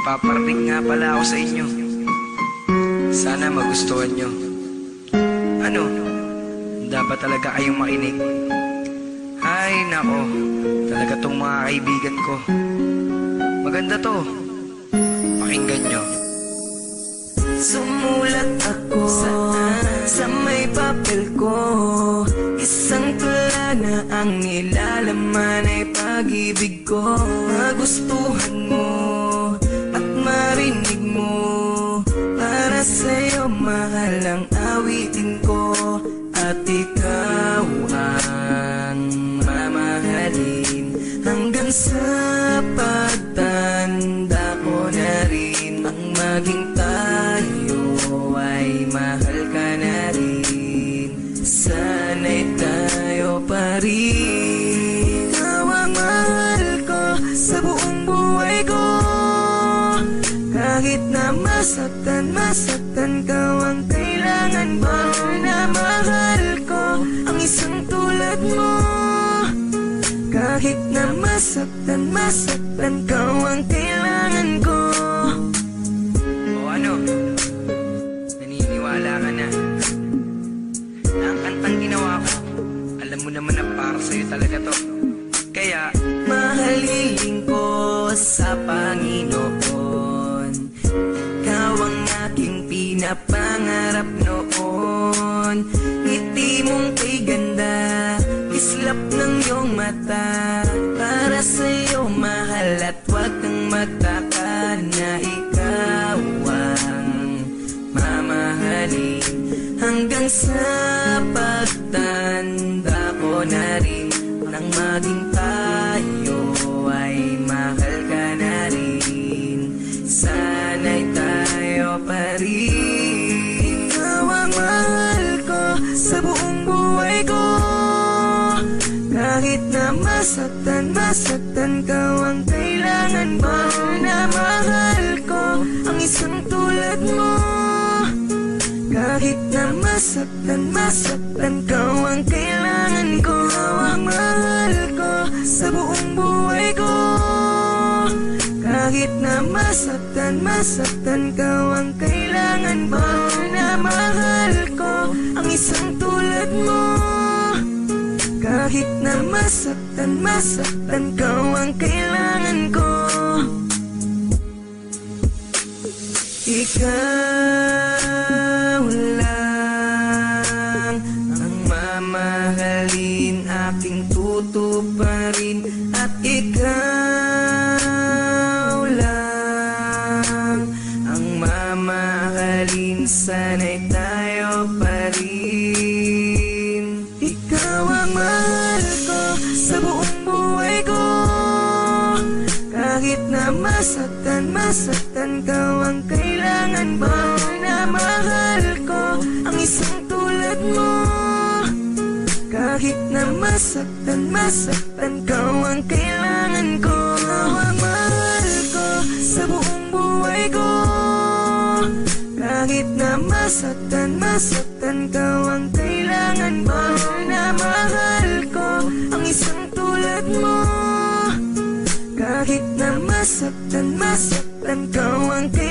paparating nga pala ako sa inyo. Sana magustuhan nyo. Ano? Dapat talaga kayong makinig. Ay nako, talaga tong mga kaibigan ko. Maganda to. Pakinggan nyo. Sumulat ako sa may papel ko. Isang tula na ang nilalaman ay pag-ibig ko. Magustuhan mo at marinig mo. Para sa'yo mahal ang awitin ko. At ikaw ang mamahalin hanggang sa pagtanda ko na rin. Ang maging tayo ay mahal ka na rin. Sana'y tayo pa rin. Ikaw ang mahal ko sa buong buhay ko. Kahit na masaktan ka, ang kailangan ba na mahal ko ang isang tulad mo. Kahit na masaktan ka, ang kailangan ko. O ano? Naniniwala ka na? Na ang kantang ginawa ko, alam mo naman na para sa'yo talaga to. Kaya mahalin ko sa Panginoon. Ikaw ang aking pinapangarap noon. Ngiti mong kay ganda, islap ng iyong mata. Para sa'yo mahal at huwag kang magtaka na ikaw ang mamahalin hanggang sa pagtanda ko na rin. Nang maging tayo ay mahal ka na rin. Sana'y tayo pa rin. Ikaw ang mahal ko sa buong buhay ko. Kahit na masaktan ka, ang kailangan ba na mahal ko ang isang tulad mo. Kahit na masaktan ka, ang kailangan ko. Ang mahal ko sa buong buhay ko. Kahit na masaktan ka, ang kailangan ba na mahal ko ang isang tulad mo. Kahit na masaktan ka, ang kailangan ko. Ikaw lang ang mamahalin, aking tutuparin. At ikaw lang ang mamahalin, sana'y tayo pa rin. Ikaw ang mahal ko sa buong buhay ko. Kahit na masaktan ka, ang kailangan ba na mahal ko ang isang tulad mo. Kahit na masaktan ka, ang kailangan ko. Ang mahal ko sa buong buhay ko. Kahit na masaktan ka, ang kailangan ba na mahal ko ang isang tulad mo. Kahit na masaktan ka, ang kailangan